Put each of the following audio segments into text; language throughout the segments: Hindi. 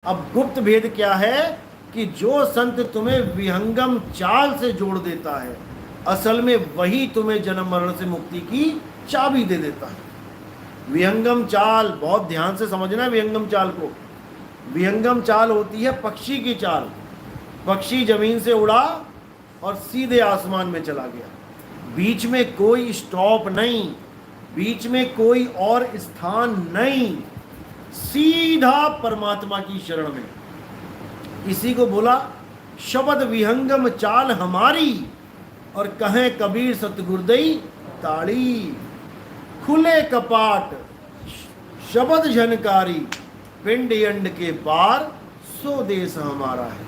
अब गुप्त भेद क्या है कि जो संत तुम्हें विहंगम चाल से जोड़ देता है, असल में वही तुम्हें जन्म मरण से मुक्ति की चाबी दे देता है। विहंगम चाल बहुत ध्यान से समझना है। विहंगम चाल को, विहंगम चाल होती है पक्षी की चाल। पक्षी जमीन से उड़ा और सीधे आसमान में चला गया, बीच में कोई स्टॉप नहीं, बीच में कोई और स्थान नहीं, सीधा परमात्मा की शरण में। इसी को बोला शब्द विहंगम चाल हमारी, और कहें कबीर सतगुरुदई ताड़ी। खुले कपाट शब्द झनकारी, पिंड अंड के पार सो देश हमारा है।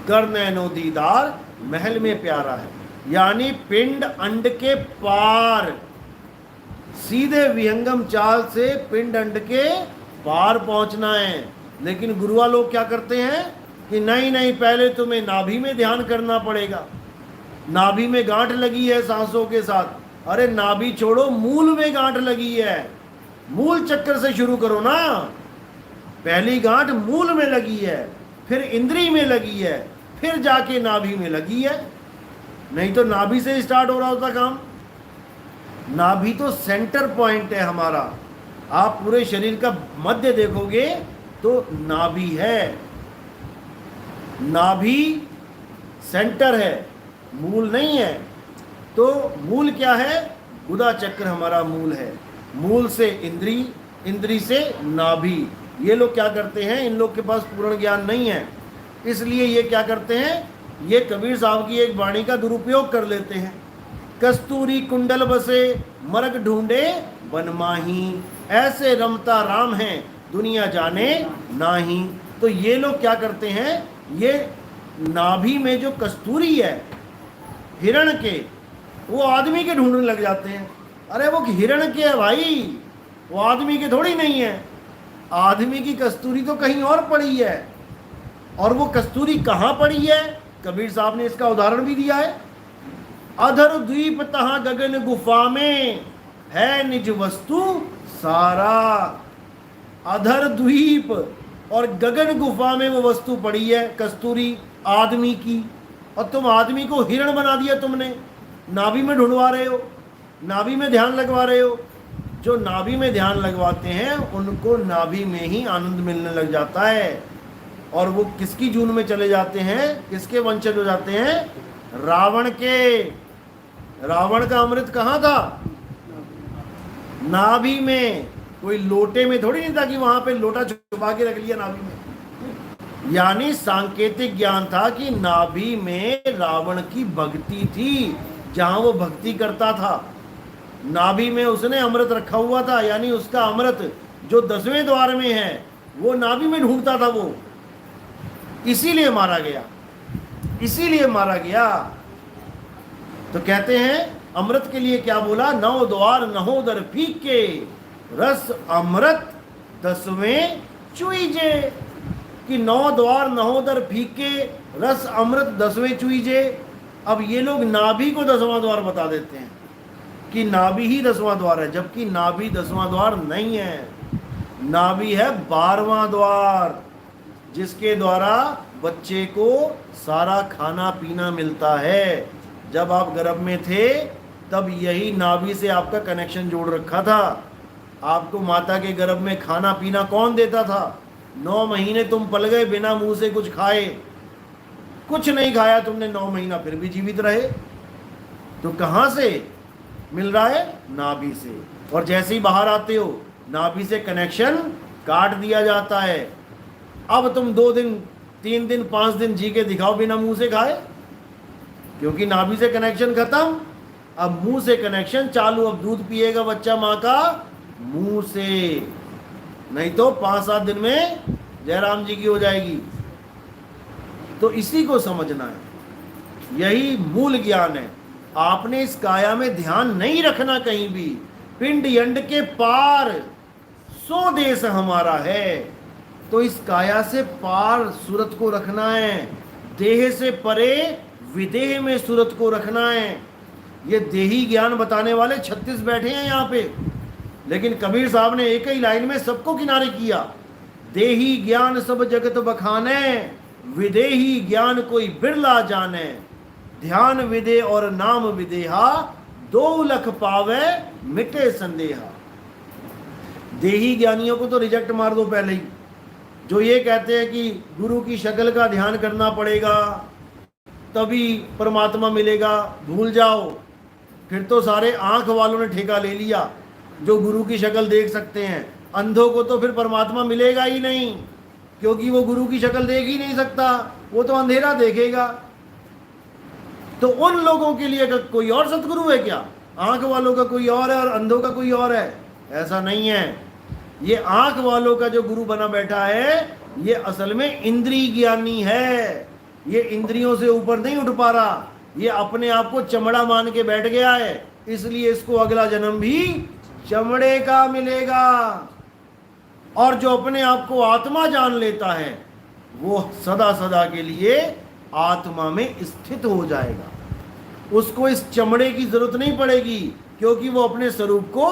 कर नैनो दीदार महल में प्यारा है। यानी पिंड अंड के पार, सीधे विहंगम चाल से पिंड अंड के पार पहुंचना है। लेकिन गुरुआ लोग क्या करते हैं कि नहीं नहीं, पहले तुम्हें नाभि में ध्यान करना पड़ेगा, नाभि में गांठ लगी है सांसों के साथ। अरे नाभि छोड़ो, मूल में गांठ लगी है, मूल चक्कर से शुरू करो ना। पहली गांठ मूल में लगी है, फिर इंद्री में लगी है, फिर जाके नाभि में लगी है। नहीं तो नाभि से स्टार्ट हो रहा होता काम। नाभि तो सेंटर पॉइंट है हमारा। आप पूरे शरीर का मध्य देखोगे तो नाभि है, नाभि सेंटर है, मूल नहीं है। तो मूल क्या है? गुदा चक्र हमारा मूल है। मूल से इंद्री, इंद्री से नाभि। ये लोग क्या करते हैं, इन लोग के पास पूर्ण ज्ञान नहीं है, इसलिए ये क्या करते हैं, ये कबीर साहब की एक वाणी का दुरुपयोग कर लेते हैं। कस्तूरी कुंडल बसे मरग ढूंढे बनमाही, ऐसे रमता राम है दुनिया जाने नाही। तो ये लोग क्या करते हैं, ये नाभि में जो कस्तूरी है हिरण के, वो आदमी के ढूंढने लग जाते हैं। अरे वो हिरण के है भाई, वो आदमी के थोड़ी नहीं है। आदमी की कस्तूरी तो कहीं और पड़ी है। और वो कस्तूरी कहाँ पड़ी है, कबीर साहब ने इसका उदाहरण भी दिया है। अधर द्वीप तहाँ गगन गुफा में है निज वस्तु सारा। अधर द्वीप और गगन गुफा में वो वस्तु पड़ी है कस्तूरी आदमी की, और तुम आदमी को हिरण बना दिया तुमने। नाभि में ढूंढवा रहे हो, नाभि में ध्यान लगवा रहे हो। जो नाभि में ध्यान लगवाते हैं उनको नाभि में ही आनंद मिलने लग जाता है, और वो किसकी जून में चले जाते हैं, किसके वंशज हो जाते हैं, रावण के। रावण का अमृत कहाँ था, नाभि में। कोई लोटे में थोड़ी नहीं था कि वहां पे लोटा छुपा के रख लिया नाभि में। यानी सांकेतिक ज्ञान था कि नाभि में रावण की भक्ति थी, जहां वो भक्ति करता था। नाभि में उसने अमृत रखा हुआ था, यानी उसका अमृत जो 10वें द्वार में है वो नाभि में ढूंढता था वो, इसीलिए मारा गया, इसीलिए मारा गया। तो कहते हैं अमृत के लिए क्या बोला, 9 द्वार नहोदर फीके, रस अमृत 10वें चुईजे। कि 9 द्वार नहोदर फीके, रस अमृत 10वें चुईजे। अब ये लोग नाभि को 10वां द्वार बता देते हैं कि नाभि ही 10वां द्वार है, जबकि नाभि 10वां द्वार नहीं है। नाभि है 12वां द्वार, जिसके द्वारा बच्चे को सारा खाना पीना मिलता है। जब आप गर्भ में थे तब यही नाभि से आपका कनेक्शन जोड़ रखा था। आपको माता के गर्भ में खाना पीना कौन देता था? 9 महीने तुम पल गए बिना मुंह से कुछ खाए, कुछ नहीं खाया तुमने 9 महीना, फिर भी जीवित रहे। तो कहाँ से मिल रहा है? नाभि से। और जैसे ही बाहर आते हो नाभि से कनेक्शन काट दिया जाता है। अब तुम 2 दिन 3 दिन 5 दिन जी के दिखाओ बिना मुंह से खाए, क्योंकि नाभि से कनेक्शन खत्म, अब मुंह से कनेक्शन चालू। अब दूध पिएगा बच्चा माँ का मुंह से, नहीं तो 5-7 दिन में जयराम जी की हो जाएगी। तो इसी को समझना है, यही मूल ज्ञान है। आपने इस काया में ध्यान नहीं रखना कहीं भी। पिंड यंड के पार सो देश हमारा है। तो इस काया से पार सूरत को रखना है, देह से परे विदेह में सूरत को रखना है। ये देही ज्ञान बताने वाले 36 बैठे हैं यहाँ पे, लेकिन कबीर साहब ने एक ही लाइन में सबको किनारे किया। देही ज्ञान सब जगत बखाने, विदेही ज्ञान कोई बिरला जाने। ध्यान विदे और नाम विदेहा, 2 लख पावे मिटे संदेहा। देही ज्ञानियों को तो रिजेक्ट मार दो पहले ही, जो ये कहते हैं कि गुरु की शक्ल का ध्यान करना पड़ेगा तभी परमात्मा मिलेगा, भूल जाओ। फिर तो सारे आंख वालों ने ठेका ले लिया जो गुरु की शक्ल देख सकते हैं। अंधों को तो फिर परमात्मा मिलेगा ही नहीं, क्योंकि वो गुरु की शक्ल देख ही नहीं सकता, वो तो अंधेरा देखेगा। तो उन लोगों के लिए कोई और सतगुरु है क्या? आंख वालों का कोई और है और अंधों का कोई और है? ऐसा नहीं है। ये आंख वालों का जो गुरु बना बैठा है, ये असल में इंद्रिय ज्ञानी है। ये इंद्रियों से ऊपर नहीं उठ पा रहा, ये अपने आप को चमड़ा मान के बैठ गया है, इसलिए इसको अगला जन्म भी चमड़े का मिलेगा। और जो अपने आप को आत्मा जान लेता है, वो सदा सदा के लिए आत्मा में स्थित हो जाएगा। उसको इस चमड़े की जरूरत नहीं पड़ेगी, क्योंकि वो अपने स्वरूप को